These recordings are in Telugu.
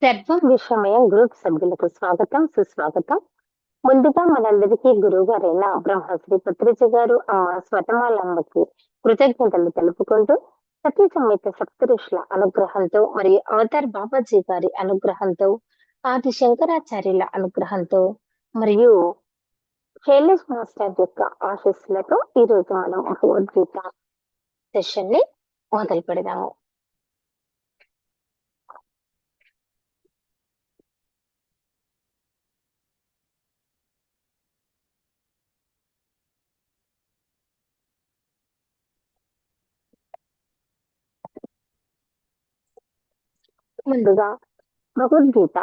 సర్వం విషమయ గ్రూప్ సభ్యులకు స్వాగతం సుస్వాగతం. ముందుగా మనందరికీ గురువు గారైన బ్రహ్మశ్రీ పత్రిజ గారు అమ్మ స్వతమాలమ్మకి కృతజ్ఞతలు తెలుపుకుంటూ సతీ సమేత సప్తఋషుల అనుగ్రహంతో మరియు అవతార్ బాబాజీ గారి అనుగ్రహంతో ఆది శంకరాచార్యుల అనుగ్రహంతో మరియు శైలేష్ మాస్టర్ యొక్క ఆశీస్సులతో ఈ రోజు మనం భగవద్గీత సెషన్ ని మొదలు పెడదాము. ముందుగా భగవద్గీత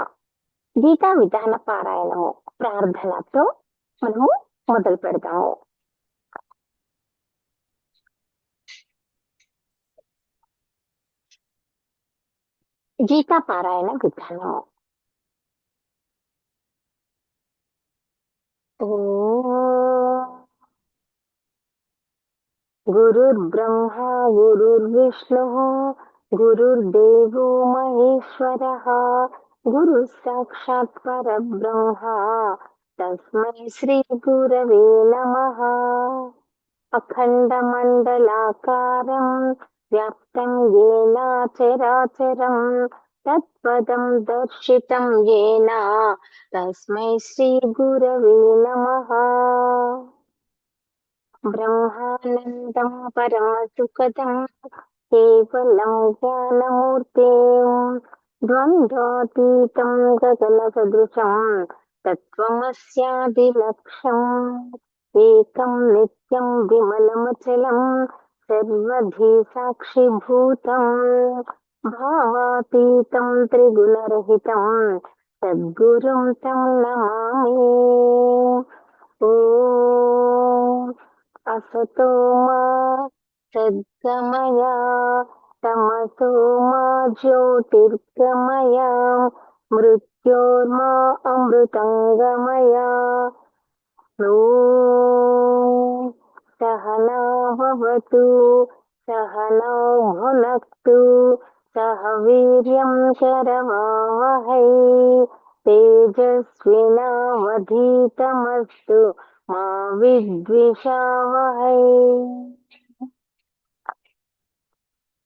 గీతా విధాన పారాయణము ప్రార్థనతో మనము మొదలు పెడతాము. గీతా పారాయణ విధానము. గురుర్బ్రహ్మ గురుర్విష్ణు గురుర్దేవో మహేశ్వరః గురు సాక్షాత్ పరబ్రహ్మ తస్మై శ్రీ గురవే నమః. అఖండమండలాకారం వ్యాప్తం యేన చరాచరం తత్పదం దర్శితం యేన తస్మై శ్రీ గురవే నమః. బ్రహ్మానందం పరమసుఖదం కేవలం జ్ఞానమూర్తిం ద్వంద్వాతీతం గగన సదృశం తత్వమస్యాదిలక్ష్యం ఏకం నిత్యం విమలమచలం సర్వధీ సాక్షిభూతం భావాతీతం త్రిగుణరహితం సద్గురుం తం నమామి. ఓం అసతో మా సద్గమయ తమసో మా జ్యోతిర్గమయ మృత్యోర్మా అమృతంగమయ. ఓం సహనా భవతు సహనౌ భునక్తు సహ వీర్యం కరవావహై తేజస్వినావధీతమస్తు మా విద్విషావహై.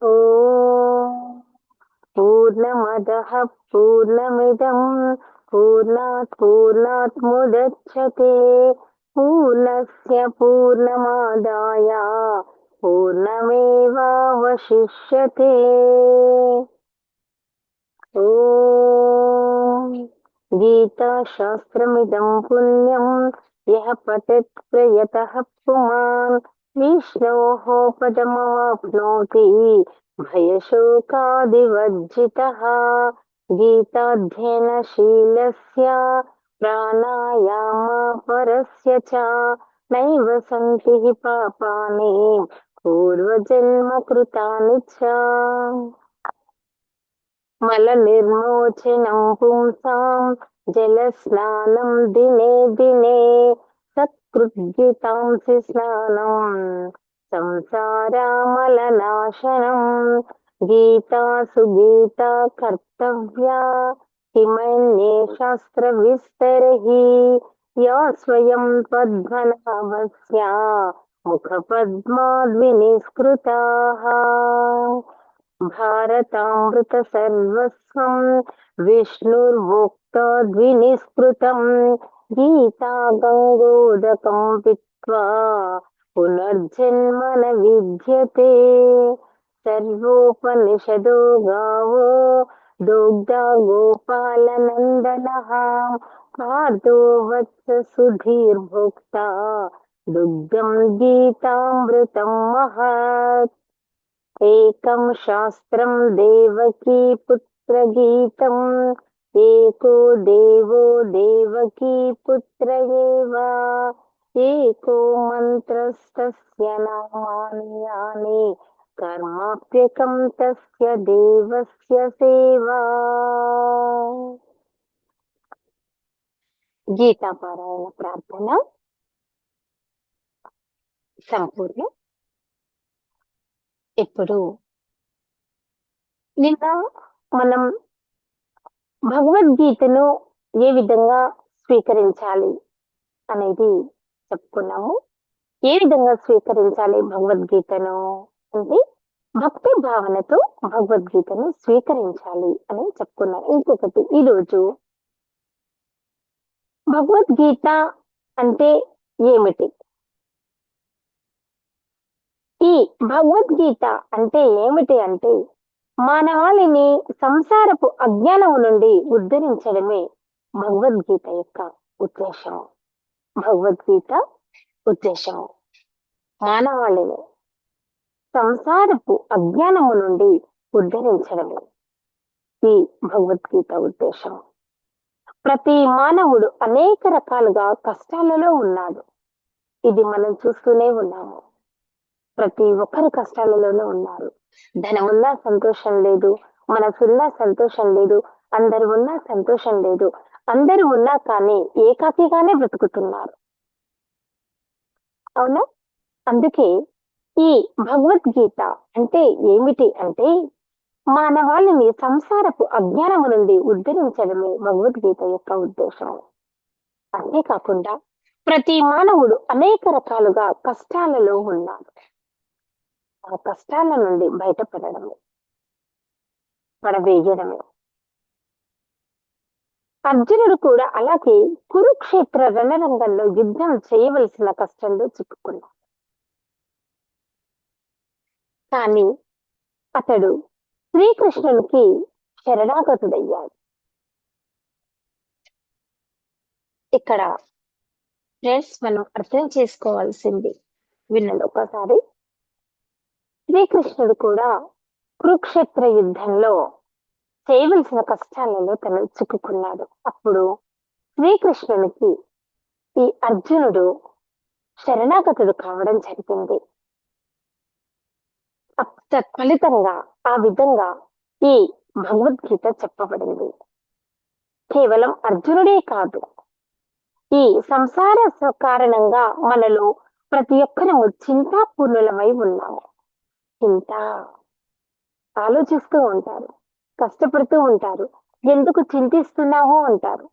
ఓం పూర్ణమదః పూర్ణమిదం పూర్ణాత్ ముదచ్యతే పూర్ణస్య పూర్ణమాదాయ పూర్ణమేవావశిష్యతే. ఓం గీతాశాస్త్రమిదం పుణ్యం యః పఠేత్ ప్రయతః పుమాన్ విష్ణోః పదమాప్నోతి భయశోకాదివర్జితః. గీతాధ్యయనశీలస్య ప్రాణాయామ పరస్య చ నైవ సంతి హి పాపాని పూర్వజన్మ కృతాని చ. మల నిర్మోచనం పుంసాం జల స్నానం దినే దినే సత్కృద్గీతాంసి స్నానం సంసారామలనాశనం. గీతా సుగీతా కర్తవ్యా కిమన్యే శాస్త్ర విస్తరహి యా స్వయం పద్మనాభస్య ముఖ పద్మాద్వినిస్కృతాః. భారతామృత సర్వస్వం విష్ణుర్వోక్తా ద్వినిస్కృతం గీతా గంగోదకం పిత్వా పునర్జన్మ న విద్యతే. సర్వోపనిషదో గావో దోగ్ధా గోపాలనందనః పార్థో వత్స సుధీర్భోక్తా దుగ్ధం గీతామృతం మహత్. ఏకం శాస్త్రం దేవకీ పుత్ర గీతం ఏకో దేవో దేవకీ పుత్ర ఏవ ఏకో మంత్రస్తస్య నామాని యాని కర్మాప్యకం తస్య దేవస్య సేవా. గీతా పారాయణ ప్రార్థన సంపూర్ణం. ఇప్పుడు నిన్న మనం భగవద్గీతను ఏ విధంగా స్వీకరించాలి అనేది చెప్పుకున్నాము. ఏ విధంగా స్వీకరించాలి భగవద్గీతను అంటే భక్తి భావనతో భగవద్గీతను స్వీకరించాలి అని చెప్పుకున్నాం. ఇంకొకటి ఈరోజు భగవద్గీత అంటే ఏమిటి? ఈ భగవద్గీత అంటే ఏమిటి అంటే మానవాళిని సంసారపు అజ్ఞానము నుండి ఉద్ధరించడమే భగవద్గీత యొక్క ఉద్దేశం. భగవద్గీత ఉద్దేశము మానవాళిని సంసారపు అజ్ఞానము నుండి ఉద్ధరించడమే ఈ భగవద్గీత ఉద్దేశం. ప్రతి మానవుడు అనేక రకాలుగా కష్టాలలో ఉన్నాడు. ఇది మనం చూస్తూనే ఉన్నాము. ప్రతి ఒక్కరు కష్టాలలోనే ఉన్నారు. ధనమున్నా సంతోషం లేదు, మనసున్నా సంతోషం లేదు, అందరు ఉన్నా సంతోషం లేదు. అందరూ ఉన్నా కానీ ఏకాకిగానే బ్రతుకుతున్నారు. అవునా? అందుకే ఈ భగవద్గీత అంటే ఏమిటి అంటే మానవాళిని సంసారపు అజ్ఞానము నుండి ఉద్ధరించడమే భగవద్గీత యొక్క ఉద్దేశం. అంతేకాకుండా ప్రతి మానవుడు అనేక రకాలుగా కష్టాలలో ఉన్నాడు. ఆ కష్టాల నుండి బయటపడడమే, పడవేయడమే. అర్జునుడు కూడా అలాగే కురుక్షేత్ర రణరంగంలో యుద్ధం చేయవలసిన కష్టంలో చిక్కుకున్నాడు. కానీ అతడు శ్రీకృష్ణునికి శరణాగతుడయ్యాడు. ఇక్కడ ఫ్రెండ్స్ మనం అర్థం చేసుకోవాల్సింది వినండి ఒకసారి. శ్రీకృష్ణుడు కూడా కురుక్షేత్ర యుద్ధంలో చేయవలసిన కష్టాలలో తను చిక్కుకున్నాడు. అప్పుడు శ్రీకృష్ణునికి ఈ అర్జునుడు శరణాగతుడు కావడం జరిగింది. తత్ఫలితంగా ఆ విధంగా ఈ భగవద్గీత చెప్పబడింది. కేవలం అర్జునుడే కాదు, ఈ సంసార కారణంగా మనలో ప్రతి ఒక్కరము చింతాపూర్ణులమై ఉన్నాము. చింత ఆలోచిస్తూ ఉంటారు, కష్టపడుతూ ఉంటారు, ఎందుకు చింతిస్తున్నావు అంటారు.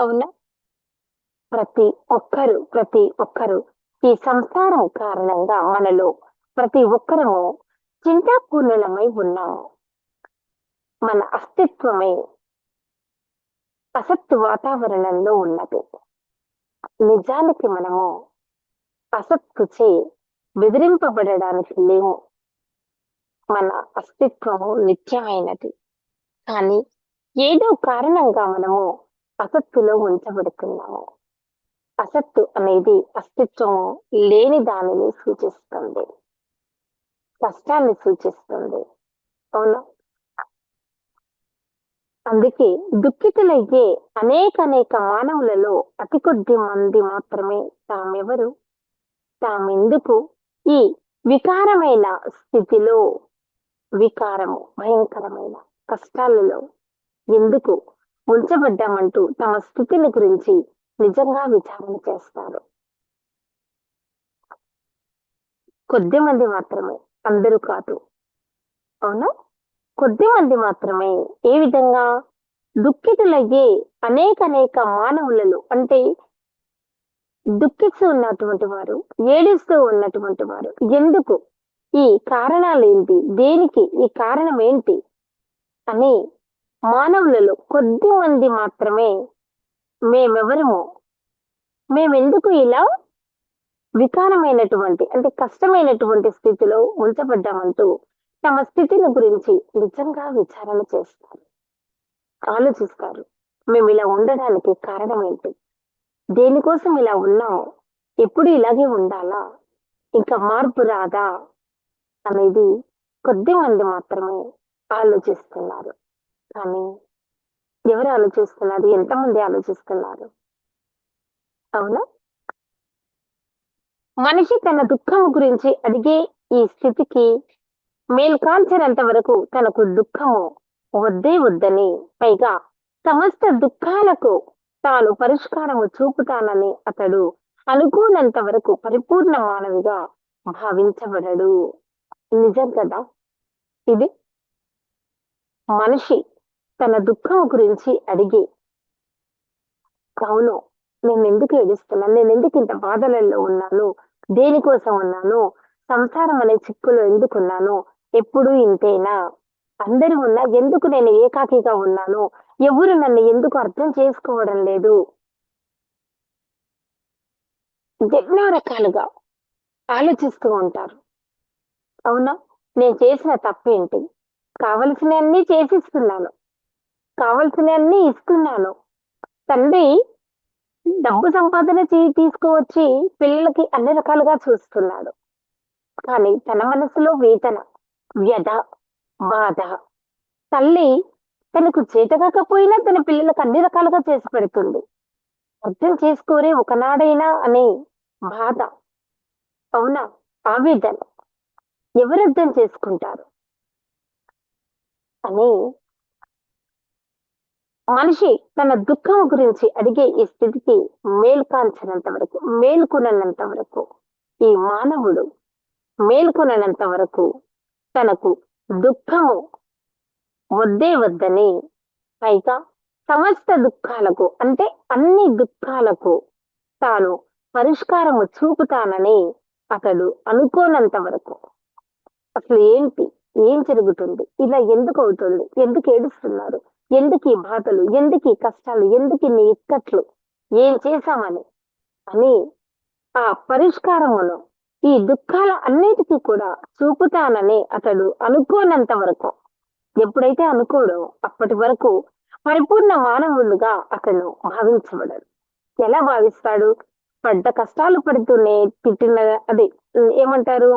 అవునా? ప్రతి ఒక్కరు ఈ సంసారం కారణంగా మనలో ప్రతి ఒక్కరము చింతాపూర్ణులమై ఉన్నాము. మన అస్తిత్వమే అసత్తు వాతావరణంలో ఉన్నది. నిజానికి మనము అసత్తుచే బెదిరింపబడడానికి లేము. మన అస్తిత్వము నిత్యమైనది. కానీ ఏదో కారణంగా మనము అసత్తులో ఉంచబడుతున్నాము. అసత్తు అనేది అస్తిత్వము లేని దానిని సూచిస్తుంది, కష్టాన్ని సూచిస్తుంది. అవునా? అందుకే దుఃఖితులయ్యే అనేక మానవులలో అతి కొద్ది మంది మాత్రమే తామెందుకు ఈ వికారమైన స్థితిలో, వికారము భయంకరమైన కష్టాలలో ఎందుకు ఉంచబడ్డామంటూ తమ స్థితిని గురించి నిజంగా విచారణ చేస్తారు. కొద్ది మంది మాత్రమే, అందరూ కాదు. అవునా? కొద్ది మంది మాత్రమే ఏ విధంగా దుఃఖితులయ్యే అనేక మానవులలో అంటే దుఃఖిస్తూ ఉన్నటువంటి వారు, ఏడుస్తూ ఉన్నటువంటి వారు ఎందుకు, ఈ కారణాలు ఏంటి, దేనికి ఈ కారణం ఏంటి అని మానవులలో కొద్ది మంది మాత్రమే మేమెందుకు ఇలా వికారమైనటువంటి అంటే కష్టమైనటువంటి స్థితిలో ఉంచబడ్డామంటూ తమ స్థితిని గురించి నిజంగా విచారణ చేస్తారు, ఆలోచిస్తారు. మేము ఇలా ఉండడానికి కారణం ఏంటి, దేనికోసం ఇలా ఉన్నాం, ఎప్పుడు ఇలాగే ఉండాలా, ఇంకా మార్పు రాదా అనేది కొద్ది మంది మాత్రమే ఆలోచిస్తున్నారు. కానీ ఎవరు ఆలోచిస్తున్నారు? ఎంతమంది ఆలోచిస్తున్నారు? అవునా? మనిషి తన దుఃఖం గురించి అడిగే ఈ స్థితికి మేల్కాల్చినంత వరకు తనకు దుఃఖము వద్దని, పైగా సమస్త దుఃఖాలకు తాను పరిష్కారము చూపుతానని అతడు అనుకోనంత వరకు పరిపూర్ణ మానవిగా భావించబడడు. నిజం కదా ఇది? మనిషి తన దుఃఖం గురించి అడిగి, అవును, నేనెందుకు ఏడుస్తున్నాను? నేనెందుకు ఇంత బాధలలో ఉన్నాను? దేనికోసం ఉన్నాను? సంసారం అనే చిక్కులో ఎందుకున్నాను? ఎప్పుడూ ఇంతేనా? అందరూ ఉన్నా ఎందుకు నేను ఏకాకిగా ఉన్నాను? ఎవరు నన్ను ఎందుకు అర్థం చేసుకోవడం లేదు? ఎన్నో రకాలుగా ఆలోచిస్తూ ఉంటారు. అవునా? నేను చేసిన తప్పేంటి? కావలసినవన్నీ చేసిస్తున్నాను. కావలసినవన్నీ ఇస్తున్నాను. తండ్రి డబ్బు సంపాదన తీసుకువచ్చి పిల్లలకి అన్ని రకాలుగా చూస్తున్నాడు. కానీ తన మనసులో వేదన, వ్యధ, బాధ. తల్లి తనకు చేతకాకపోయినా తన పిల్లలకు అన్ని రకాలుగా చేసి పెడుతుంది. అర్థం చేసుకోరే ఒకనాడైనా అనే బాధ. అవునా? ఆవేదన. ఎవరు అర్థం చేసుకుంటారు? అని మనిషి తన దుఃఖం గురించి అడిగే ఈ స్థితికి మేల్కాంచినంత వరకు, మేల్కొనంత వరకు, ఈ మానవుడు మేల్కొనంత వరకు తనకు దుఃఖము వద్దే వద్దని, పైగా సమస్త దుఃఖాలకు అంటే అన్ని దుఃఖాలకు తాను పరిష్కారము చూపుతానని అతడు అనుకోనంత వరకు అసలు ఏంటి, ఏం జరుగుతుంది, ఇలా ఎందుకు అవుతుంది, ఎందుకు ఏడుస్తున్నారు, ఎందుకు ఈ బాధలు, ఎందుకు ఈ కష్టాలు, ఎందుకు ఇన్ని ఇక్కట్లు, ఏం చేశామని అని ఆ పరిష్కారమును ఈ దుఃఖాల అన్నిటికీ కూడా చూపుతానని అతడు అనుకోనంత వరకు, ఎప్పుడైతే అనుకోడో అప్పటి వరకు పరిపూర్ణ మానవులుగా అతను భావించబడడు. ఎలా భావిస్తాడు? పడ్డ కష్టాలు పడుతూనే తిట్టిన అది ఏమంటారు,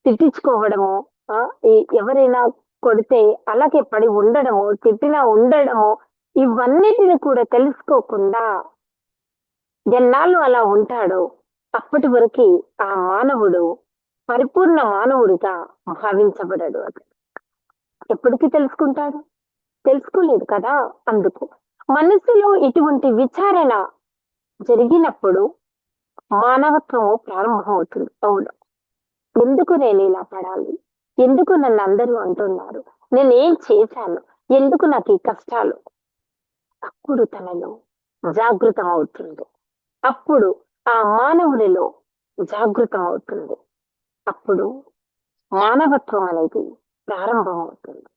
తిట్టించుకోవడము, ఆ ఎవరైనా కొడితే అలాగే పడి ఉండడము, తిట్టినా ఉండడము, ఇవన్నిటిని కూడా తెలుసుకోకుండా ఎన్నాళ్ళు అలా ఉంటాడో అప్పటి వరకు ఆ మానవుడు పరిపూర్ణ మానవుడిగా భావించబడడు. అతను ఎప్పటికీ తెలుసుకుంటాడు? తెలుసుకోలేదు కదా. అందుకు మనసులో ఇటువంటి విచారణ జరిగినప్పుడు మానవత్వము ప్రారంభమవుతుంది. అవును, ఎందుకు నేను ఇలా పడాలి? ఎందుకు నన్ను అందరూ అంటున్నారు? నేను ఏం చేశాను? ఎందుకు నాకు ఈ కష్టాలు? అప్పుడు తనలో జాగృతం అవుతుంది. అప్పుడు ఆ మానవునిలో జాగృతం అవుతుంది. అప్పుడు మానవత్వం అనేది ప్రారంభమవుతుంది.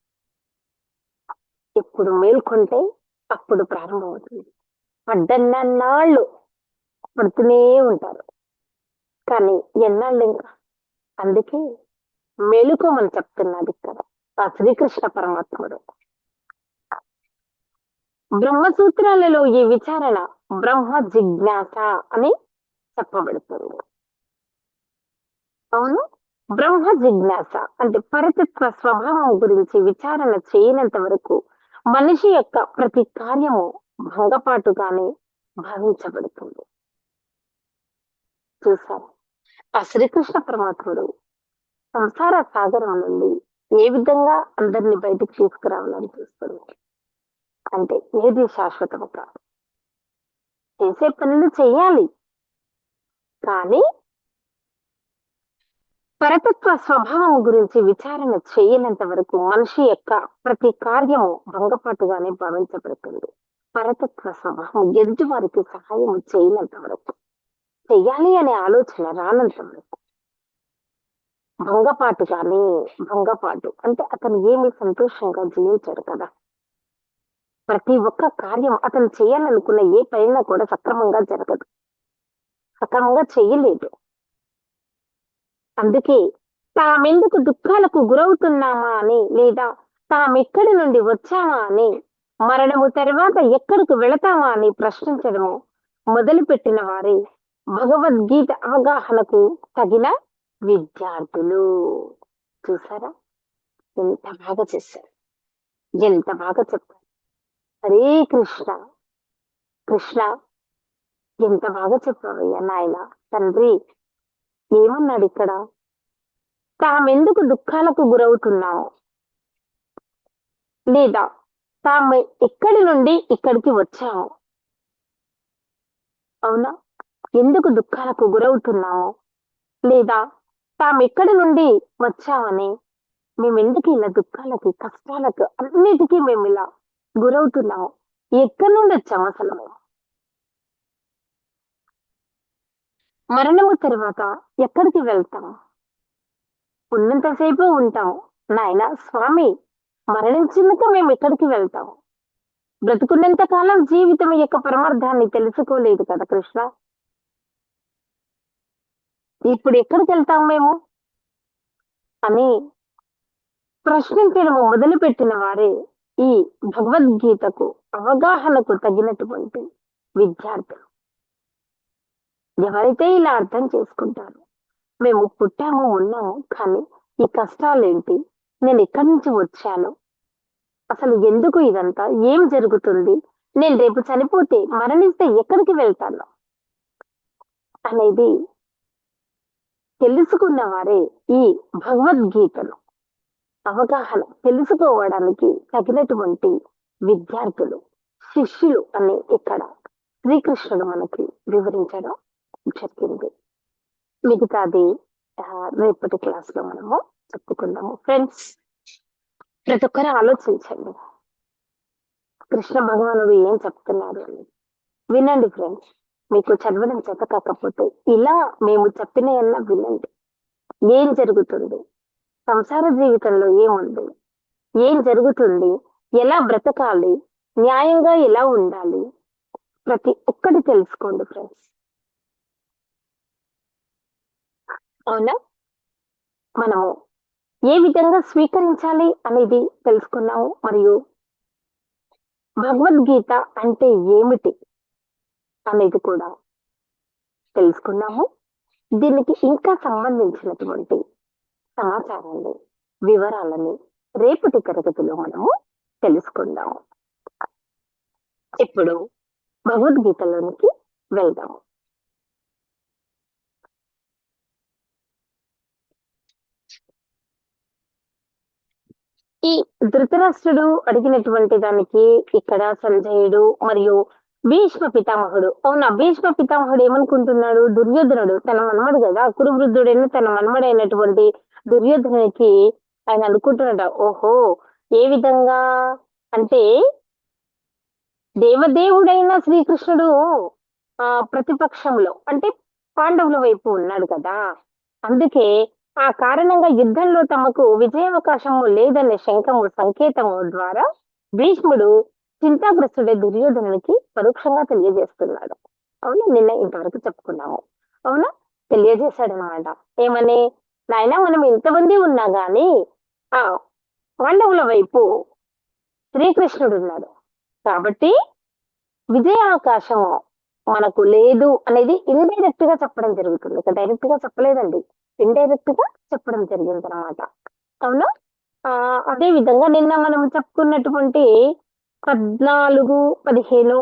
ఇప్పుడు మేల్కొంటే అప్పుడు ప్రారంభమవుతుంది. పడ్డన్నాళ్ళు పడుతూనే ఉంటారు. కానీ ఎన్నాళ్ళు ఇంకా? అందుకే మెలుకోమని చెప్తున్నాడు ఇక్కడ ఆ శ్రీకృష్ణ పరమాత్ముడు. బ్రహ్మసూత్రాలలో ఈ విచారణ బ్రహ్మ జిజ్ఞాస అని చెప్పబడుతుంది. అవును, బ్రహ్మ జిజ్ఞాస అంటే పరతత్వ స్వభావం గురించి విచారణ చేయనంత వరకు మనిషి యొక్క ప్రతి కార్యము భంగపాటుగానే భావించబడుతుంది. చూసారు, ఆ శ్రీకృష్ణ పరమాత్ముడు సంసార సాగరం నుండి ఏ విధంగా అందరినీ బయటకు తీసుకురావాలని చూస్తుంది. అంటే ఏది శాశ్వతము కాదు. చేసే పనులు చెయ్యాలి, కానీ పరతత్వ స్వభావం గురించి విచారణ చేయనంత వరకు మనిషి యొక్క ప్రతి కార్యము భంగపాటుగానే భావించబడుతుంది. పరతత్వ స్వభావం ఎదుటి వారికి సహాయం చేయనంత వరకు, చెయ్యాలి అనే ఆలోచన రానంత వరకు భంగపాటుగానే. భంగపాటు అంటే అతను ఏమి సంతోషంగా జీవించాడు కదా. ప్రతి ఒక్క కార్యం అతను చేయాలనుకున్న ఏ పైన కూడా సక్రమంగా జరగదు, సక్రమంగా చేయలేదు. అందుకే తామెందుకు దుఃఖాలకు గురవుతున్నామా అని, లేదా తామెక్కడి నుండి వచ్చామా అని, మరణము తర్వాత ఎక్కడికి వెళతామా అని ప్రశ్నించడము మొదలుపెట్టిన వారే భగవద్గీత అవగాహనకు తగిన విద్యార్థులు. చూసారా, ఎంత బాగా చేశారు, ఎంత బాగా చెప్పారు. హరే కృష్ణ. కృష్ణ, ఎంత బాగా చెప్పావయ్యా నాయన. తండ్రి ఏమన్నాడు ఇక్కడ? తామెందుకు దుఃఖాలకు గురవుతున్నాము, లేదా తాము ఎక్కడి నుండి ఇక్కడికి వచ్చాము, అవునా, ఎందుకు దుఃఖాలకు గురవుతున్నాము, లేదా తాము ఎక్కడి నుండి వచ్చామని మేము ఎందుకు ఇలా దుఃఖాలకి, కష్టాలకు, అన్నిటికీ మేము ఇలా గురవుతున్నాము? ఎక్కడి నుండి వచ్చాము అసలు మేము? మరణము తర్వాత ఎక్కడికి వెళ్తాం? ఉన్నంతసేపు ఉంటాం. నాయన స్వామి, మరణించినాక మేము ఎక్కడికి వెళ్తాం? బ్రతుకున్నంత కాలం జీవితం యొక్క పరమార్థాన్ని తెలుసుకోలేదు కదా కృష్ణ. ఇప్పుడు ఎక్కడికి వెళ్తాం మేము అని ప్రశ్నించడం మొదలుపెట్టిన వారే ఈ భగవద్గీతకు అవగాహనకు తగినటువంటి విద్యార్థులు. ఎవరైతే ఇలా అర్థం చేసుకుంటారో, మేము పుట్టాము, ఉన్నాము, కానీ ఈ కష్టాలేంటి, నేను ఎక్కడి నుంచి వచ్చాను, అసలు ఎందుకు ఇదంతా, ఏం జరుగుతుంది, నేను రేపు చనిపోతే, మరణిస్తే ఎక్కడికి వెళ్తాను అనేది తెలుసుకున్న వారే ఈ భగవద్గీతను అవగాహన తెలుసుకోవడానికి తగినటువంటి విద్యార్థులు, శిష్యులు అని ఇక్కడ శ్రీకృష్ణుడు మనకి వివరించడం జరిగింది. మిగతాది రేపటి క్లాస్ లో మనము చెప్పుకుందాము. ఫ్రెండ్స్, ప్రతి ఒక్కరు ఆలోచించండి, కృష్ణ భగవానుడు ఏం చెప్తున్నారు అని వినండి. ఫ్రెండ్స్, మీకు చదవడం చేత కాకపోతే ఇలా మేము చెప్పిన వినండి. ఏం జరుగుతుంది, సంసార జీవితంలో ఏముంది, ఏం జరుగుతుంది, ఎలా బ్రతకాలి, న్యాయంగా ఎలా ఉండాలి, ప్రతి ఒక్కటి తెలుసుకోండి ఫ్రెండ్స్. అవునా? మనము ఏ విధంగా స్వీకరించాలి అనేది తెలుసుకున్నాము. మరియు భగవద్గీత అంటే ఏమిటి అనేది కూడా తెలుసుకున్నాము. దీనికి ఇంకా సంబంధించినటువంటి సమాచారాన్ని, వివరాలని రేపటి తరగతిలో మనము తెలుసుకుందాము. ఇప్పుడు భగవద్గీతలోనికి వెళ్దాము. ఈ ధృతరాష్ట్రుడు అడిగినటువంటి దానికి ఇక్కడ సంజయుడు మరియు భీష్మ పితామహుడు, అవునా, భీష్మ పితామహుడు ఏమనుకుంటున్నాడు, దుర్యోధనుడు తన మనమడు కదా, కురువృద్ధుడైన తన మనమడైనటువంటి దుర్యోధనునికి ఆయన అనుకుంటున్నాడు, ఓహో, ఏ విధంగా అంటే దేవదేవుడైన శ్రీకృష్ణుడు ప్రతిపక్షంలో అంటే పాండవుల వైపు ఉన్నాడు కదా, అందుకే ఆ కారణంగా యుద్ధంలో తమకు విజయావకాశము లేదనే సంకేతము ద్వారా భీష్ముడు చింతాగ్రస్తుడే దుర్యోధనునికి పరోక్షంగా తెలియజేస్తున్నాడు. అవునా, నిన్న ఇంతవరకు చెప్పుకున్నాము. అవునా, తెలియజేశాడు అనమాట. ఏమని, నాయన మనం ఇంతమంది ఉన్నా గాని ఆ పాండవుల వైపు శ్రీకృష్ణుడు ఉన్నాడు కాబట్టి విజయావకాశం మనకు లేదు అనేది ఇండైరెక్ట్ గా చెప్పడం జరుగుతుంది. ఇక డైరెక్ట్ గా చెప్పలేదండి, ఇండైరెక్ట్ గా చెప్పడం జరిగింది అనమాట. అవునా, అదే విధంగా నిన్న మనం చెప్పుకున్నటువంటి 14, 15,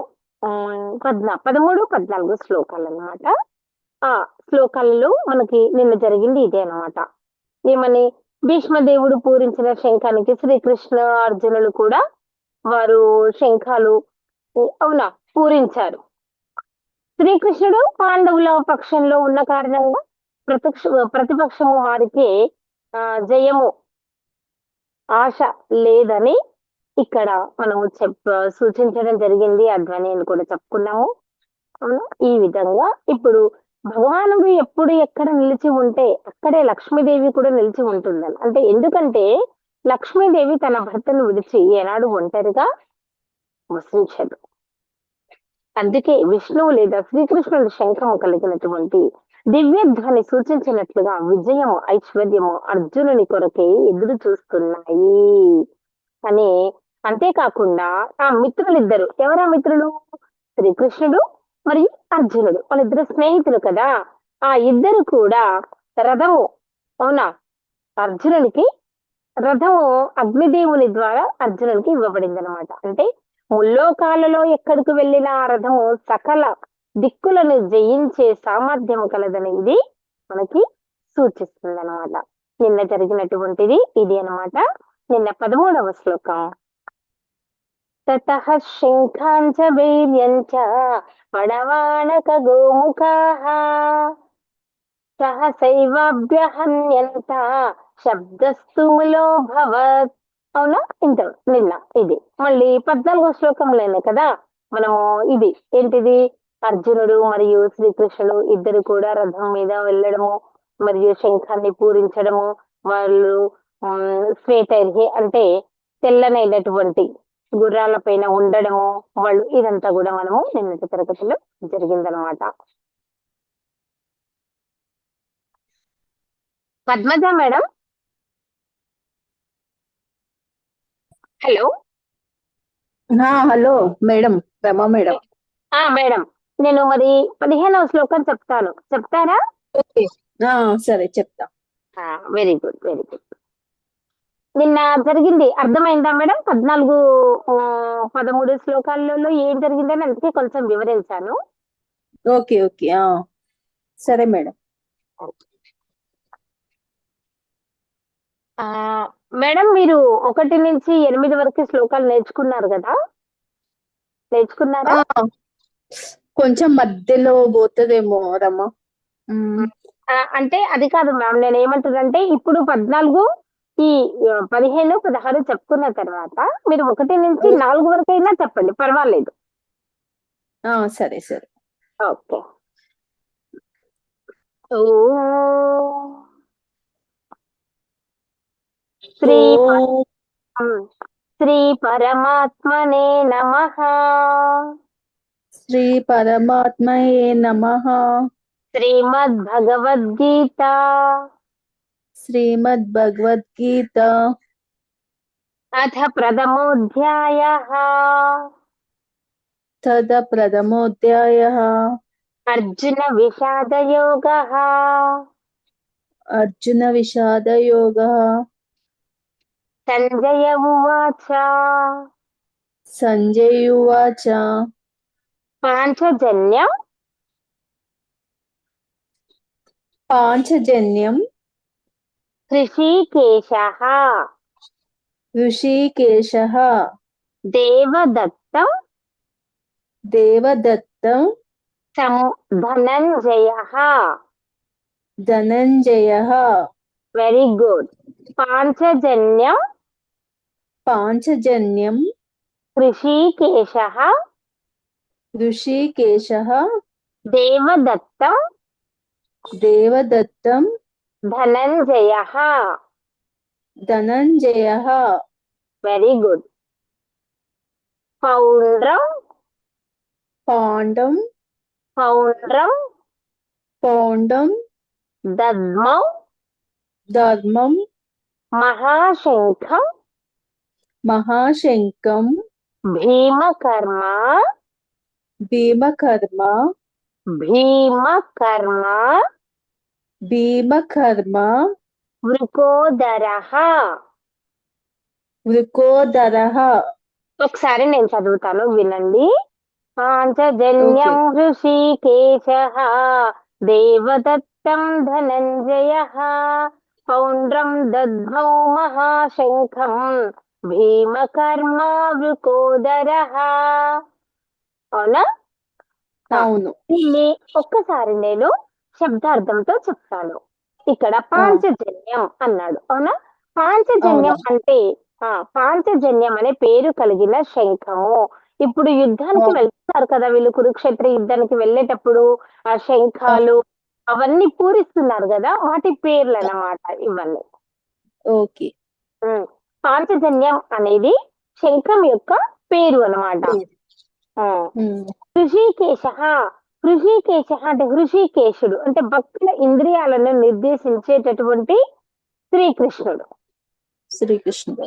13, 14 శ్లోకాలు అనమాట. ఆ శ్లోకాలలో మనకి నిన్న జరిగింది ఇదే అనమాట. ఏమని, భీష్మదేవుడు పూరించిన శంఖానికి శ్రీకృష్ణ అర్జునులు కూడా వారు శంఖాలు అవునా పూరించారు. శ్రీకృష్ణుడు పాండవుల పక్షంలో ఉన్న కారణంగా ప్రతిపక్షము వారికి జయము ఆశ లేదని ఇక్కడ మనం సూచించడం జరిగింది. అధ్వని అని కూడా చెప్పుకున్నాము. అవునా, ఈ విధంగా ఇప్పుడు భగవానుడు ఎప్పుడు ఎక్కడ నిలిచి ఉంటే అక్కడే లక్ష్మీదేవి కూడా నిలిచి ఉంటుందని. అంటే ఎందుకంటే లక్ష్మీదేవి తన భర్తను విడిచి ఏనాడు ఒంటరిగా వసించదు. అందుకే విష్ణువు లేదా శ్రీకృష్ణుడు శంఖము కలిగినటువంటి దివ్యధ్వని సూచించినట్లుగా విజయము, ఐశ్వర్యము అర్జునుని కొరకే ఎదురు చూస్తున్నాయి అని. అంతేకాకుండా ఆ మిత్రులిద్దరు, ఎవరా మిత్రులు, శ్రీకృష్ణుడు మరియు అర్జునుడు, వాళ్ళిద్దరు స్నేహితులు కదా. ఆ ఇద్దరు కూడా రథము, అవునా, అర్జునునికి రథము అగ్నిదేవుని ద్వారా అర్జునునికి ఇవ్వబడింది అనమాట. అంటే ముల్లోకాలలో ఎక్కడికి వెళ్ళిన ఆ రథము సకల దిక్కులను జయించే సామర్థ్యము కలదని ఇది మనకి సూచిస్తుంది అనమాట. నిన్న జరిగినటువంటిది ఇది అనమాట. నిన్న 13వ శ్లోకం, తతః శంఖాంచ వీర్యంచ పడవాణక గోముఖాః సహసైవాభ్యహన్యంత శబ్దస్తుములో భవత్. అవునా, ఇంత నిన్న ఇది మళ్ళీ 14వ శ్లోకంలోనే కదా మనము ఇది ఏంటిది, అర్జునుడు మరియు శ్రీకృష్ణుడు ఇద్దరు కూడా రథం మీద వెళ్ళడము మరియు శంఖాన్ని పూరించడము, వాళ్ళు శ్వేతైర్హి అంటే తెల్లనైనటువంటి గుర్రాల పైన ఉండడము, వాళ్ళు ఇదంతా కూడా మనము నిన్నటి తరగతిలో జరిగిందనమాట. Padmaja madam, hello. Hello madam, Rama madam. Madam, నేను మరి 15వ శ్లోకం చెప్తాను, చెప్తారా? ఓకే, సరే చెప్తా. Very good, very good. నిన్న జరిగింది అర్థమైందా మేడం? 14 13 శ్లోకాలలో ఏం జరిగిందని అందుకే కొంచెం వివరించాను. ఓకే ఓకే, సరే మేడం. మేడం, మీరు 1 నుంచి 8 వరకు శ్లోకాలు నేర్చుకున్నారు కదా, నేర్చుకున్నారా? కొంచెం మధ్యలో పోతుందేమో రమ్మ. అంటే అది కాదు మ్యామ్, నేను ఏమంటున్నానంటే ఇప్పుడు 14 ఈ 15 16 చెప్పుకున్న తర్వాత మీరు 1 నుంచి 4 వరకు అయినా చెప్పండి, పర్వాలేదు. సరే సరే, ఓకే. శ్రీ పరమాత్మనే నమః. శ్రీ పరమాత్మయే నమః. శ్రీమద్భగవద్గీత. శ్రీమద్భగవద్గీత. అథ ప్రథమోऽధ్యాయः. తద ప్రథమోऽధ్యాయः. అర్జున విషాదయోగः. అర్జున విషాదయోగः. సంజయ ఉవాచ. సంజయ ఉవాచ. పాంచజన్యం. పాంచజన్యం. హృషీకేశః. ఋషికేశః. దేవదత్తం. దేవదత్తం. ధనంజయః. ధనంజయః. Very good. పాంచజన్యం. పాంచజన్యం. హృషీకేశః. ఋషికేశః. దేవదత్తం. దేవదత్తం. ధనంజయః. ధనంజయః. Very good. పౌండ్రం. పాండం. పౌండ్రం. పౌండం. దద్మౌ. ధర్మం. మహాశంఖం. మహాశంఖం. భీమకర్మ. భీమకర్మ. భీమకర్మ. భీమకర్మ. వృకోదరః. వృకోదరః. ఒకసారి నేను చదువుతాను, వినండి. పాంచజన్యం హృషీకేశః. దేవదత్తం ధనంజయః. పౌండ్రం దద్మౌ మహాశంఖం. భీమకర్మ వృకోదరః. అవునా? అవును. దీన్ని ఒక్కసారి నేను శబ్దార్థంతో చెప్తాను. ఇక్కడ పాంచజన్యం అన్నాడు, అవునా? పాంచజన్యం అంటే పాంచజన్యం అనే పేరు కలిగిన శంఖము. ఇప్పుడు యుద్ధానికి వెళ్తున్నారు కదా వీళ్ళు, కురుక్షేత్ర యుద్ధానికి వెళ్ళేటప్పుడు ఆ శంఖాలు అవన్నీ పూరిస్తున్నారు కదా, వాటి పేర్లు అన్నమాట ఇవన్నీ. ఓకే. పాంచజన్యం అనేది శంఖం యొక్క పేరు అన్నమాట. హృషీకేశ. హృషీకేశ అంటే హృషికేశుడు అంటే భక్తుల ఇంద్రియాలను నిర్దేశించేటటువంటి శ్రీకృష్ణుడు. శ్రీకృష్ణుడు.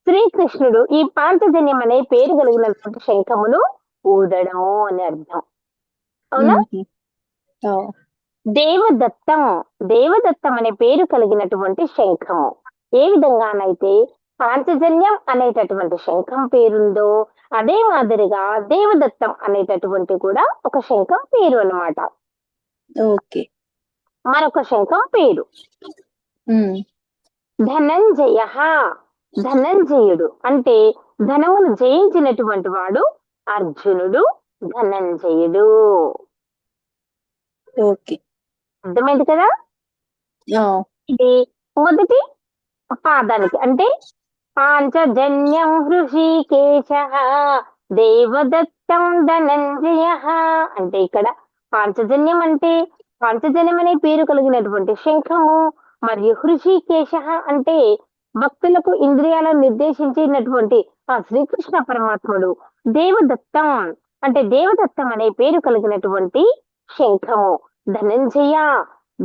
శ్రీకృష్ణుడు ఈ పాంచజన్యం అనే పేరు కలిగినటువంటి శంఖమును ఊదడము అని అర్థం, అవునా? దేవదత్తం. దేవదత్తం అనే పేరు కలిగినటువంటి శంఖము ఏ విధంగానైతే పాంచజన్యం అనేటటువంటి శంఖం పేరుందో అదే మాదిరిగా దేవదత్తం అనేటటువంటి కూడా ఒక శంఖం పేరు అన్నమాట. ఓకే. మరొక శంఖం పేరు ధనంజయ. ధనంజయుడు అంటే ధనమును జయించినటువంటి వాడు అర్జునుడు, ధనంజయుడు. ఓకే, అర్థమైంది కదా? ఇది మొదటి పాదానికి అంటే పాంచజన్యం హృషికేశ దేవదత్తం ధనంజయ. అంటే ఇక్కడ పాంచజన్యం అంటే పాంచజన్యం అనే పేరు కలిగినటువంటి శంఖము, మరియు హృషికేశ అంటే భక్తులకు ఇంద్రియాలను నిర్దేశించినటువంటి ఆ శ్రీకృష్ణ పరమాత్ముడు, దేవదత్తం అంటే దేవదత్తం అనే పేరు కలిగినటువంటి శంఖము, ధనంజయ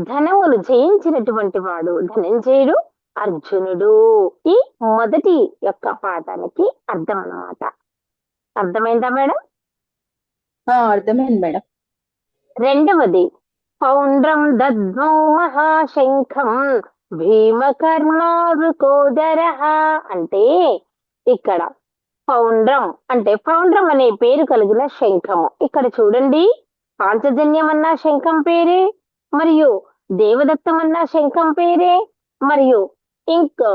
ధనమును జయించినటువంటి వాడు ధనంజయుడు అర్జునుడు. ఈ మొదటి యొక్క పాదానికి అర్థం అన్నమాట. అర్థమైందా మేడం? అర్థమైంది మేడం. రెండవది పౌండ్రం దద్మౌ మహాశంఖం భీమకర్మారుకోదర. అంటే ఇక్కడ పౌండ్రం అంటే పౌండ్రం అనే పేరు కలిగిన శంఖము. ఇక్కడ చూడండి, పాంచజన్యం అన్న శంఖం పేరే, మరియు దేవదత్తం అన్న శంఖం పేరే, మరియు ఇంకా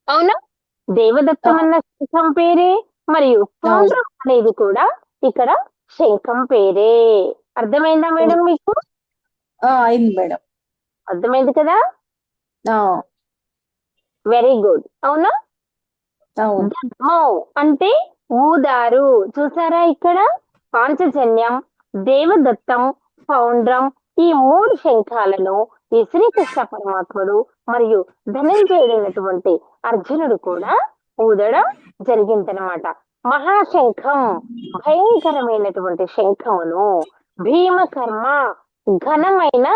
అవునా దేవదత్తం అన్న శంఖం పేరే, మరియు పౌండ్రం అనేది కూడా ఇక్కడ శంఖం పేరే. అర్థమైందా మేడం మీకు? అయింది మేడం. అర్థమైంది కదా? Very good. అవునా? దద్మౌ అంటే ఊదారు. చూసారా, ఇక్కడ పాంచజన్యం, దేవదత్తం, పౌండ్రం ఈ మూడు శంఖాలను ఈ శ్రీకృష్ణ పరమాత్ముడు మరియు ధనంజయుడైనటువంటి అర్జునుడు కూడా ఊదడం జరిగిందనమాట. మహాశంఖం భయంకరమైనటువంటి శంఖమును, భీమకర్మ ఘనమైన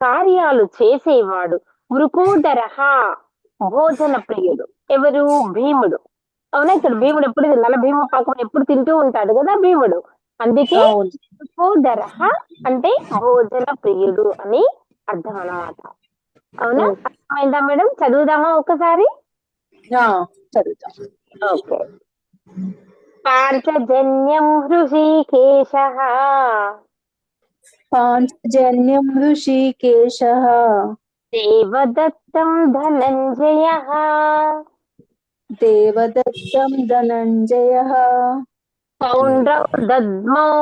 కార్యాలు చేసేవాడు, వృకోదరహ భోజన ప్రియుడు. ఎవరు? భీముడు. అవునా, ఇక్కడ భీముడు ఎప్పుడు నల్ల భీమ పాకం ఎప్పుడు తింటూ ఉంటాడు కదా భీముడు. అందుకే వృకోదరహ అంటే భోజన ప్రియుడు అని అర్థం అన్నమాట. అవునా, అర్థమైందా మేడం? చదువుదామా ఒకసారి? చదువుతాం. ఓకే. పాంచజన్యం హృషికేశ పాంచజన్యం ఋషికేశ దేవదత్తం ధనంజయ దేవదత్తం ధనంజయ పౌండ్రం దద్మౌ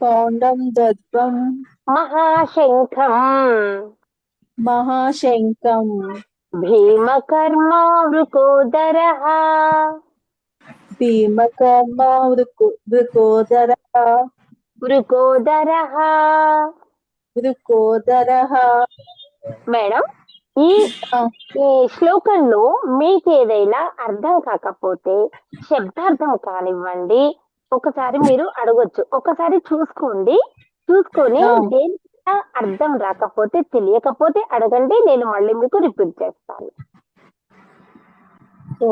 పౌండం దద్వం మహాశంఖం మహాశంఖం భీమకర్మ వృకోదర భీమకర్మ వృకోదర వృకోదర. వృకోదర. మేడం, ఈ శ్లోకంలో మీకు ఏదైనా అర్థం కాకపోతే శబ్దార్థం కానివ్వండి, ఒకసారి మీరు అడగొచ్చు. ఒకసారి చూసుకోండి, చూసుకొని దేనికైనా అర్థం రాకపోతే తెలియకపోతే అడగండి, నేను మళ్ళీ మీకు రిపీట్ చేస్తాను.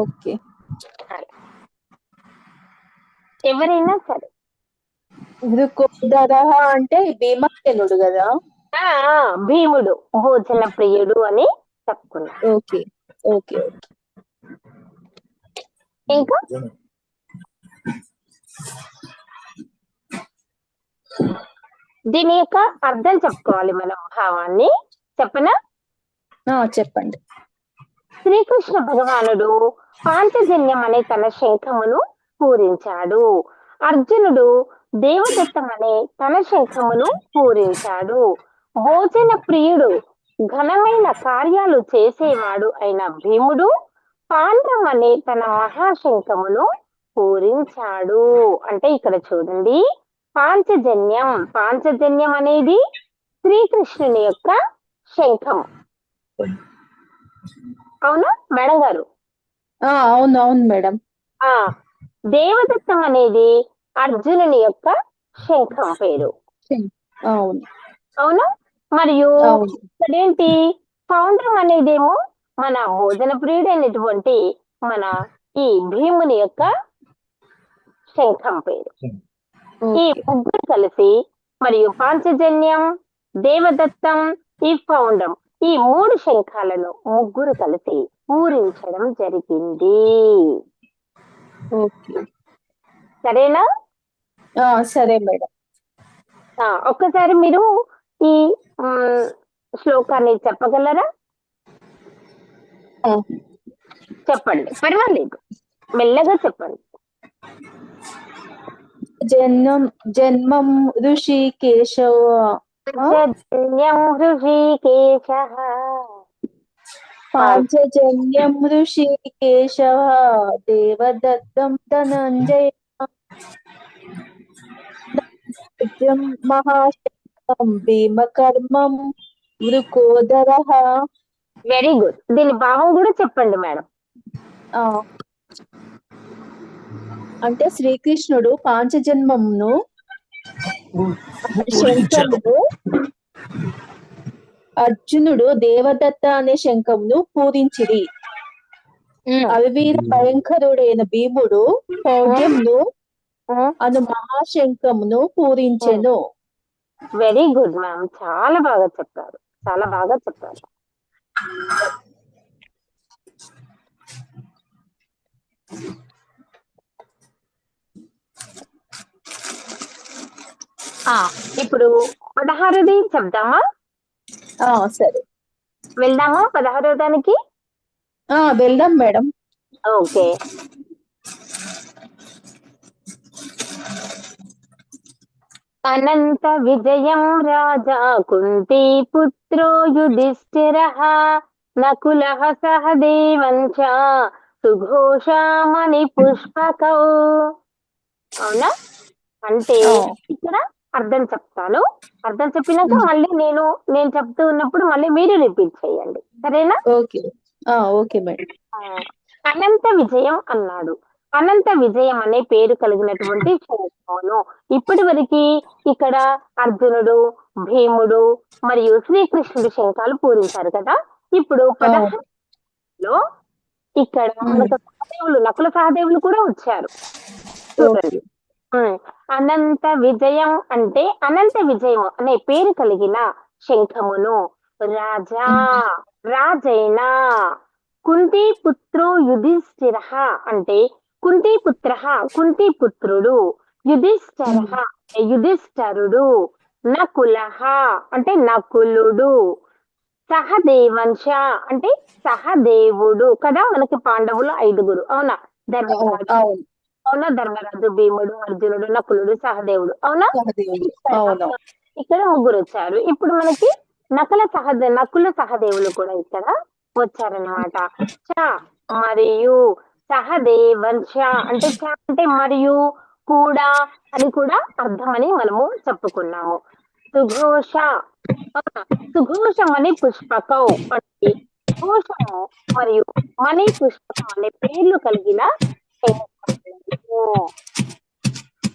ఓకే. ఎవరైనా సరే. వృకోదర అంటే భీమసేనుడు కదా? భీముడు భోజన ప్రియుడు అని చెప్పుకున్నా. Okay okay. ఇంకా దీని యొక్క అర్థం చెప్పుకోవాలి మనం, భావాన్ని చెప్పనా? చెప్పండి. శ్రీకృష్ణ భగవానుడు పాంచజన్యం అనే తన శంఖమును పూరించాడు. అర్జునుడు దేవదత్తం అనే తన శంఖమును పూరించాడు. భోజన ప్రియుడు ఘనమైన కార్యాలు చేసేవాడు అయిన భీముడు పాండ్రం అనే తన మహాశంఖమును పూరించాడు. అంటే ఇక్కడ చూడండి, పాంచజన్యం, పాంచజన్యం అనేది శ్రీకృష్ణుని యొక్క శంఖం. అవునా మేడం గారు? అవును అవును మేడం. దేవదత్తం అనేది అర్జునుని యొక్క శంఖం పేరు. అవును అవునా? మరియు ఇక్కడేంటి, పౌండ్రం అనేదేమో మన భోజన ప్రియుడైనటువంటి మన ఈ భీముని యొక్క శంఖం పేరు. ఈ ముగ్గురు కలిసి మరియు పాంచజన్యం, దేవదత్తం, ఈ పౌండ్రం ఈ మూడు శంఖాలను ముగ్గురు కలిసి పూరించడం జరిగింది. సరేనా? సరే మేడం. ఒక్కసారి మీరు ఈ శ్లోకాన్ని చెప్పగలరా? చెప్పండి, పర్వాలేదు, మెల్లగా చెప్పండి. జన్మం ఋషికేశవ ఆ? పాంచజన్యం హృషీకేశ. పాంచజన్యం ఋషికేశః దేవదత్తం ధనంజయ నైవేద్యం మహాశంకం భీమకర్మం వృకోదరః. Very good. దీని భావం కూడా చెప్పండి మేడం. ఆ, అంటే శ్రీకృష్ణుడు పాంచజన్మమును శంఖమును, అర్జునుడు దేవదత్త అనే శంఖమును పూరించిరి. అవివీర భయంకరుడైన భీముడు పౌడ్యంను అను మహాశంఖమును పూరించెను. వెరీ గుడ్ మ్యామ్, చాలా బాగా చెప్పారు, చాలా బాగా చెప్పారు. ఇప్పుడు 16ది చెప్దామా? సరే, వెళ్దామా 16వ దానికి? వెళ్దాం మేడం. ఓకే. అనంత విజయం రాజా కుంతి పుత్రో యుధిష్ఠిరః నకులః సహదేవంచ సుఘోషామణి పుష్పకౌ. అవునా? అంటే ఇక్కడ అర్థం చెప్తాను, అర్థం చెప్పినాక మళ్ళీ నేను చెప్తూ ఉన్నప్పుడు మళ్ళీ మీరు రిపీట్ చేయండి, సరేనా? ఓకే. Okay madam. అనంత విజయం అన్నాడు. అనంత విజయం అనే పేరు కలిగినటువంటి శంఖమును ఇప్పటి వరకు ఇక్కడ అర్జునుడు, భీముడు మరియు శ్రీకృష్ణుడు శంఖాలు పూరించారు కదా. ఇప్పుడు 16లో ఇక్కడ మనకు సహదేవులు, నకుల సహదేవులు కూడా వచ్చారు. చూడండి, అనంత విజయం అంటే అనంత విజయం అనే పేరు కలిగిన శంఖమును రాజా, రాజైనా కుంతి పుత్రో యుధిష్ఠిర అంటే కుంతిపుత్ర, కుంతిపుత్రుడు, యుధిష్ఠిర యుధిష్ఠరుడు, నకుల అంటే నకులుడు, సహదేవంశ అంటే సహదేవుడు కదా. మనకి పాండవులు 5గురు, అవునా? ధర్మరాజు, అవునా? ధర్మరాజు, భీముడు, అర్జునుడు, నకులుడు, సహదేవుడు, అవునా? ఇక్కడ 3 వచ్చారు. ఇప్పుడు మనకి నకుల సహదేవులు కూడా ఇక్కడ వచ్చారనమాట. చ మరియు సహదేవంశ అంటే చ అంటే మరియు కూడా అని కూడా అర్థమని మనము చెప్పుకున్నాము. సుఘోష, సుఘోషమణి పుష్పకం అంటే సుఘోషము మరియు మణి పుష్పకం అనే పేర్లు కలిగిన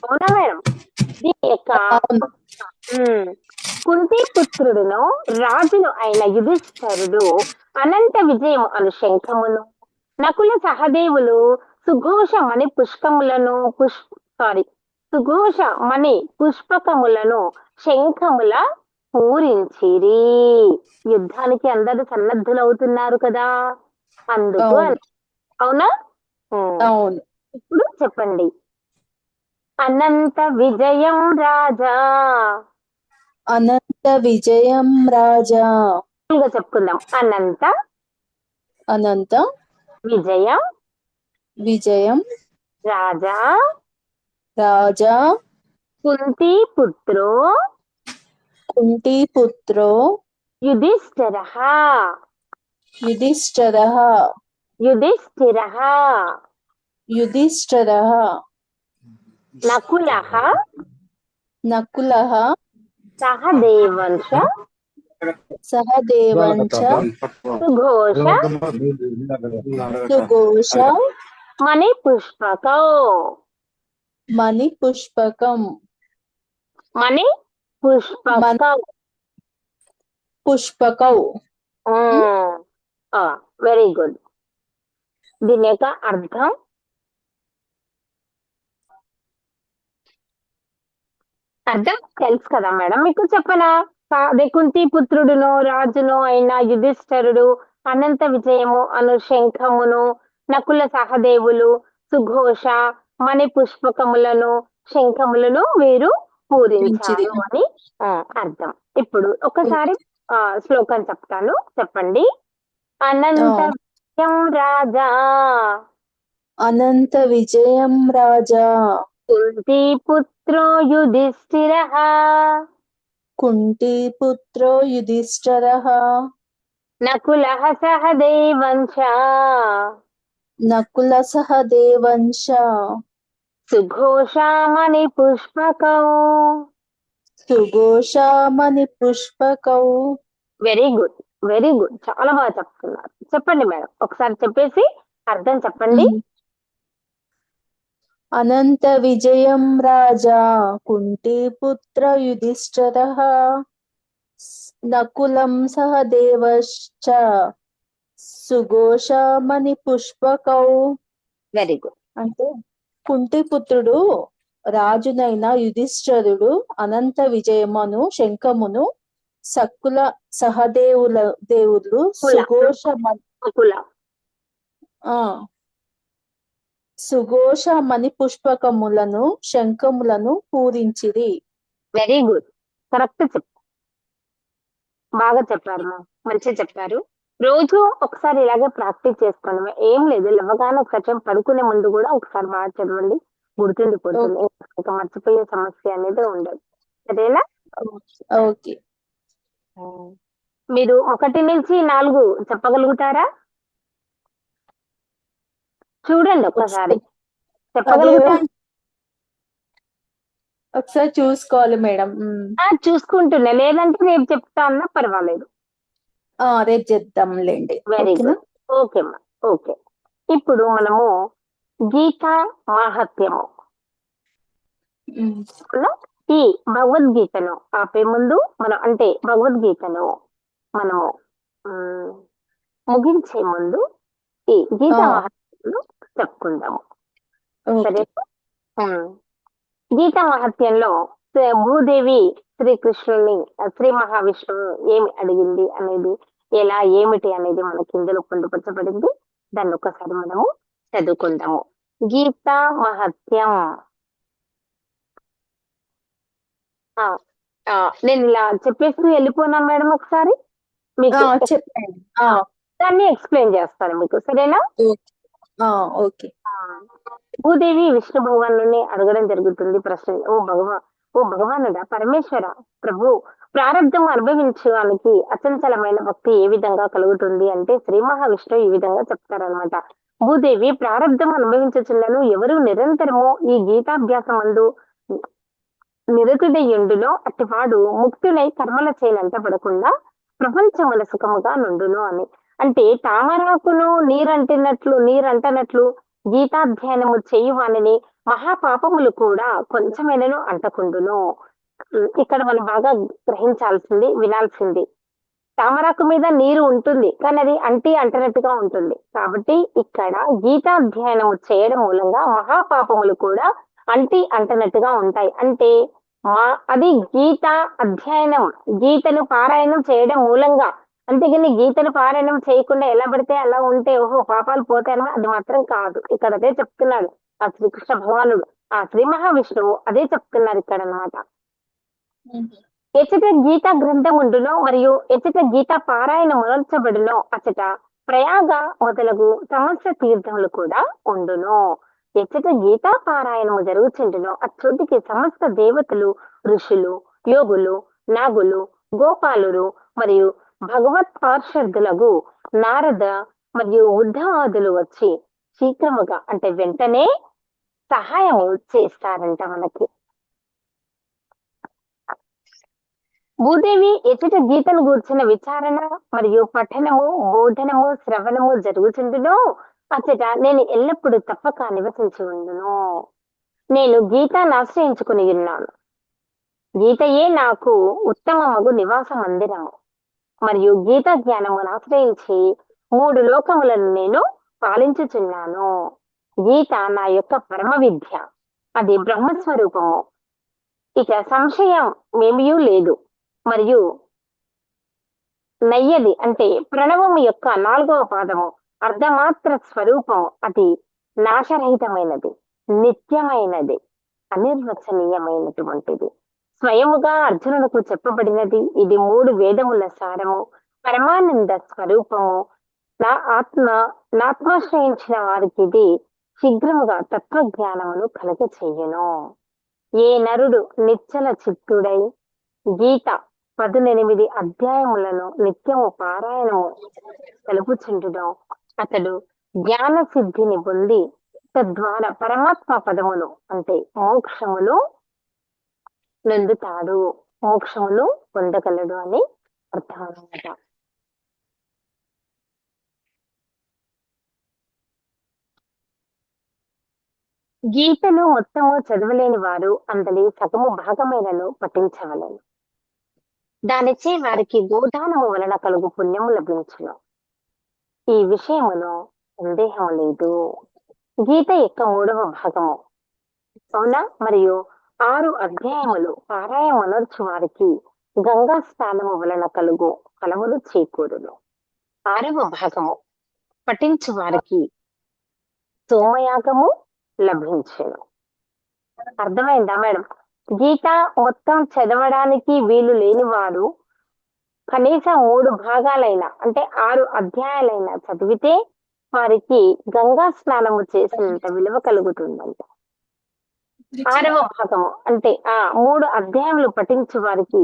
అవునా మేడం? దీని యొక్క కుంతి పుత్రుడును రాజును అయిన యుధిష్ఠరుడు అనంత విజయం అను శంఖమును, నకుల సహదేవులు సుఘోష మణి పుష్పములను సుఘోష మణి పుష్పకములను శంఖముల పూరించిరి. యుద్ధానికి అందరూ సన్నద్ధులవుతున్నారు కదా, అందుకు. అవునా? అవును. ఇప్పుడు చెప్పండి. అనంత విజయం రాజా. అనంత విజయం రాజా. చెప్పుకుందాం. అనంత అనంత విజయం విజయం రాజా రాజా కుంతిపుత్రో కుంతిపుత్రో యుధిష్ఠిరః యుధిష్ఠిరః యుధిష్ఠిరః యుధిష్ఠిరః నకులః నకులః సహదేవంశ సహదేవంచ సుఘోష మణి పుష్పకౌ మణి పుష్పకం మణి పుష్పకం పుష్పకౌ. Very good. దీని యొక్క అర్థం తెలుసు కదా మేడం, మీకు చెప్పనా? అదే కుంతి పుత్రుడును రాజును అయిన యుధిష్ఠరుడు అనంత విజయము అను శంఖమును, నకుల సహదేవులు సుఘోష మణి పుష్పకములను శంఖములను వీరు పూరించారు అని అర్థం. ఇప్పుడు ఒకసారి శ్లోకం చెప్తాను, చెప్పండి. అనంత విజయం రాజా అనంత విజయం రాజా కుంతి పుత్రో యుధిష్ఠిరః కుంతీపుత్రో యుధిష్ఠిరః నకులః సహదేవంచ నకుల సహదేవంచ సుఘోషామణి పుష్పకౌ. సుఘోషామణి పుష్పకౌ. వెరీ గుడ్, వెరీ గుడ్, చాలా బాగా చెప్తున్నారు. చెప్పండి మేడం, ఒకసారి చెప్పేసి అర్థం చెప్పండి. అనంత విజయం రాజా కుంతీపుత్ర యుధిష్ఠిరః నకులం సహదేవశ్చ సుఘోషామణి పుష్పకౌ. Very good. అంటే కుంతిపుత్రుడు రాజునైన యుధిష్ఠిరుడు అనంత విజయమును శంఖమును సక్కుల దేవుళ్ళు నకుల. సుఘోష మణి పుష్పకములను శంఖములను పూరించిరి. వెరీ గుడ్, కరెక్ట్ చెప్పు, బాగా చెప్పారు మా, మంచిగా చెప్పారు. రోజు ఒకసారి ఇలాగే ప్రాక్టీస్ చేసుకోండి. ఏం లేదు, లేవగానే ఒకసారి పడుకునే ముందు కూడా ఒకసారి బాగా చదవండి, గుర్తుండిపోతుంది. ఇంకా మర్చిపోయే సమస్య అనేది ఉండదు. సరేనా? ఓకే. మీరు 1 నుంచి 4 చెప్పగలుగుతారా? చూడండి ఒకసారి, చెప్పగలుగుతారా? ఒకసారి చూసుకోవాలి మేడం. చూసుకుంటున్నా, లేదంటే రేపు చెప్తా అన్నా పర్వాలేదు. రేపు చెప్తాంలేండి. Very good. ఓకే అమ్మా, ఓకే. ఇప్పుడు మనము గీతా మహాత్మ్యము ఈ భగవద్గీతను ఆపే ముందు మనం, అంటే భగవద్గీతను మనము ముగించే ముందు ఈ గీతా మహాత్మ్యము చెప్పుకుందాము. సరే? గీతా మహత్యంలో భూదేవి శ్రీకృష్ణుని శ్రీ మహావిష్ణువు ఏమి అడిగింది అనేది, ఎలా ఏమిటి అనేది మనకి ఇందులో పొందుపరచబడింది. దాన్ని ఒకసారి మనము చదువుకుందాము. గీతా మహత్యం. నేను ఇలా చెప్పేసి వెళ్ళిపోనా మేడం? ఒకసారి మీకు చెప్పండి, దాన్ని ఎక్స్ప్లెయిన్ చేస్తాను మీకు. సరేనా? ఓకే. భూదేవి విష్ణు భగవాను అడగడం జరుగుతుంది ప్రశ్న. ఓ భగవానుడా, పరమేశ్వర ప్రభు, ప్రారంధం అనుభవించడానికి అచంచలమైన భక్తి ఏ విధంగా కలుగుతుంది అంటే శ్రీ మహావిష్ణువు ఈ విధంగా చెప్తారనమాట. భూదేవి, ప్రారంధం అనుభవించుచున్నను ఎవరు నిరంతరము ఈ గీతాభ్యాసమందు నిరతుడయుండునో అట్టివాడు ముక్తులై కర్మల చేయనంత పడకుండా ప్రపంచముల సుఖముగా నుండును అని. అంటే తామరాకును నీరంటనట్లు గీతాధ్యయనము చేయువానిని మహాపాపములు కూడా కొంచెమైనను అంటకుండును. ఇక్కడ మనం బాగా గ్రహించాల్సింది, వినాల్సింది. తామరాకు మీద నీరు ఉంటుంది, కానీ అది అంటనట్టుగా ఉంటుంది. కాబట్టి ఇక్కడ గీతాధ్యయనము చేయడం మూలంగా మహాపాపములు కూడా అంటనట్టుగా ఉంటాయి. అంటే అది గీత అధ్యయనం, గీతను పారాయణం చేయడం మూలంగా. అంతేగాని గీతను పారాయణం చేయకుండా ఎలా పడితే అలా ఉంటే ఓహో పాపాలు పోతాయనో అది మాత్రం కాదు. ఇక్కడ అదే చెప్తున్నాడు ఆ శ్రీకృష్ణ భగవానుడు, ఆ శ్రీ మహావిష్ణువు అదే చెప్తున్నారు ఇక్కడ అన్నమాట. ఎచ్చట గీతా గ్రంథం ఉండునో మరియు ఎచ్చట గీతా పారాయణ మొదల్చబడునో అచ్చట ప్రయాగ మొదలగు సమస్త తీర్థములు కూడా ఉండును. ఎచ్చట గీతా పారాయణము జరుగుచుండునో అచ్చోటికి సమస్త దేవతలు, ఋషులు, యోగులు, నాగులు, గోపాలురు మరియు భగవత్ పార్షదులకు నారద మరియు ఉద్ధవాదులు వచ్చి శీఘ్రముగా, అంటే వెంటనే సహాయము చేస్తారంట మనకి. భూదేవి ఎచ్చట గీతను గూర్చిన విచారణ మరియు పఠనము, బోధనము, శ్రవణము జరుగుతుండునో అచ్చట నేను ఎల్లప్పుడూ తప్పక నివసించి ఉండును. నేను గీతాన్ని ఆశ్రయించుకుని ఉన్నాను. గీతయే నాకు ఉత్తమమగు నివాస మందిరము మరియు గీతా జ్ఞానమును ఆశ్రయించి 3 లోకములను నేను పాలించుచున్నాను. గీత నా యొక్క పరమ విద్య, అది బ్రహ్మస్వరూపము, ఇక సంశయం ఏమీ లేదు. మరియు నయ్యది అంటే ప్రణవము యొక్క 4వ పాదము అర్ధమాత్ర స్వరూపం, అది నాశరహితమైనది, నిత్యమైనది, అనిర్వచనీయమైనటువంటిది. స్వయముగా అర్జునులకు చెప్పబడినది. ఇది 3 వేదముల సారము, పరమానంద స్వరూపము. నాత్మాశ్రయించిన వారికి ఇది శీఘ్రముగా తత్వజ్ఞానమును కలుగ చెయ్యను. ఏ నరుడు నిశ్చల చిత్తుడై గీత 18 అధ్యాయములను నిత్యము పారాయణము తెలుపుచుండును అతడు జ్ఞాన సిద్ధిని పొంది తద్వారా పరమాత్మ పదమును అంటే మోక్షమును నొందుతాడు, మోక్షమును పొందగలడు అని అర్థం అన్నమాట. గీతను మొత్తము చదవలేని వారు అందులో సగము భాగమైనను పఠించవలెను. దానిచే వారికి గోదానము వలన కలుగు పుణ్యము లభించును. ఈ విషయములో సందేహం లేదు. గీత యొక్క 3వ భాగము అవునా మరియు 6 అధ్యాయములు పారాయణమనర్చు వారికి గంగా స్నానము వలన కలుగు ఫలములు చేకూరును. 6వ భాగము పఠించు వారికి సోమయాగము లభించును. అర్థమైందా మేడం? గీత మొత్తం చదవడానికి వీలు లేని వారు కనీసం 3 భాగాలైనా అంటే 6 అధ్యాయాలైనా చదివితే వారికి గంగా స్నానము చేసినంత విలువ కలుగుతుందంట. 6వ భాగము అంటే 3 అధ్యాయములు పఠించు వారికి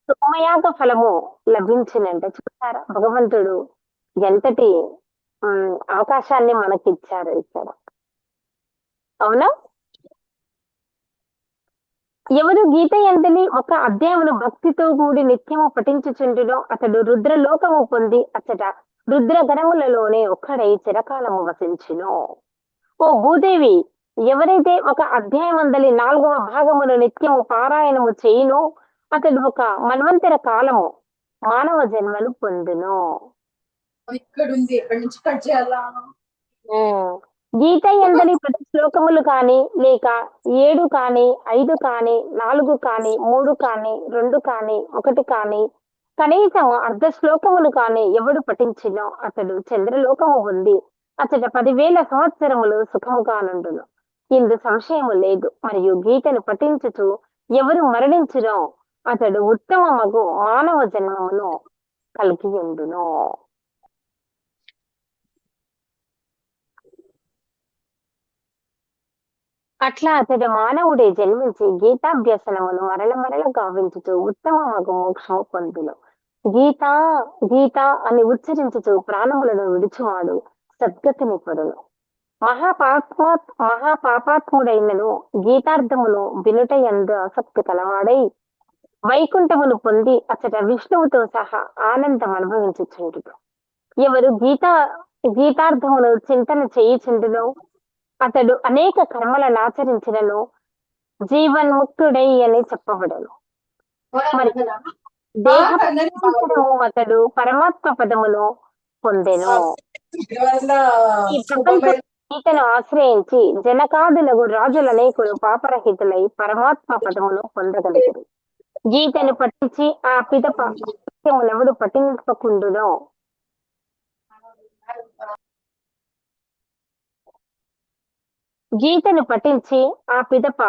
సోమయాగ ఫలము లభించినంట. చూసారా భగవంతుడు ఎంతటి అవకాశాన్ని మనకిచ్చారు ఇక్కడ, అవునా? ఎవరు గీత ఎంతని ఒక అధ్యాయమును భక్తితో కూడి నిత్యము పఠించుచుండునో అతడు రుద్రలోకము పొంది అచ్చట రుద్ర గణములలోనే ఒక్కడై చిరకాలము వసించును. ఓ భూదేవి, ఎవరైతే ఒక అధ్యాయమందలి 4వ భాగమును నిత్యము పారాయణము చేయునో అతడు ఒక మన్వంతర కాలము మానవ జన్మను పొందును. గీత ఎందరి ప్రతి శ్లోకములు కాని లేక 7 కాని 5 కాని 4 కాని 3 కాని 2 కాని 1 కాని కనీసం అర్ధ శ్లోకములు కాని ఎవడు పఠించినో అతడు చంద్రలోకము ఉంది అతడ 10,000 సంవత్సరములు సుఖముగా నుండును. ఇందు సంశయము లేదు. మరియు గీతను పఠించుచు ఎవరు మరణించునో అతడు ఉత్తమ మగు మానవ జన్మమును కలిగి ఉండును. అట్లా అతడు మానవుడే జన్మించి గీతాభ్యసనమును మరల గావించుచు ఉత్తమ మగు మోక్షము పొందును. గీత గీత అని ఉచ్చరించుచు ప్రాణములను విడిచువాడు సద్గతిని పొందును. మహాపాపాత్ముడైనను గీతార్థమును వినుట యందు ఆసక్తి కలవాడై వైకుంఠమును పొంది అచ్చట విష్ణువుతో సహా ఆనందం అనుభవించుచుండును. ఎవరు గీతార్థమును చింతన చేయుచుండునో అతడు అనేక కర్మలను ఆచరించినను జీవన్ముక్తుడై అని చెప్పబడను. మరి దేహము అతడు పరమాత్మ పదమును పొందెను. ఈ ప్రపంచ గీతను ఆశ్రయించి జనకాదులకు రాజులు అనేకులు పాపరహితులై పరమాత్మ పదమును పొందగలిగారు. గీతను పట్టించి ఆ పిదప ఎవడు పఠింపకుండునో గీతను పఠించి ఆ పిదప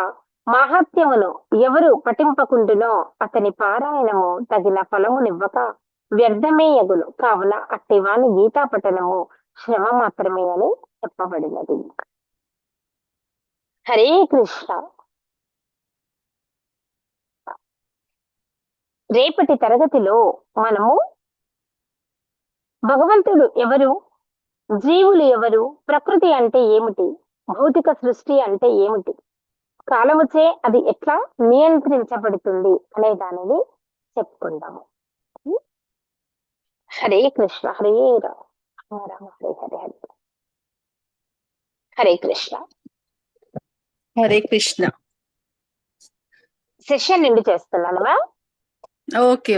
మాహాత్మ్యమును ఎవరు పఠింపకుండునో అతని పారాయణము తగిన ఫలమునివ్వక వ్యర్థమే యగును. కావున అట్టివాని గీతా పఠనము శ్రమ మాత్రమే అని చెప్పబడినది. హరే కృష్ణ. రేపటి తరగతిలో మనము భగవంతుడు ఎవరు, జీవులు ఎవరు, ప్రకృతి అంటే ఏమిటి, భౌతిక సృష్టి అంటే ఏమిటి, కాలముచే అది ఎట్లా నియంత్రించబడుతుంది అనే దానిని చెప్పుకుందాము. హరే కృష్ణ. హరే రామ రామ హరే హరే హరే. హరే కృష్ణ. హరే కృష్ణ. సెషన్ నుండి చేస్తున్నాను. ఓకే.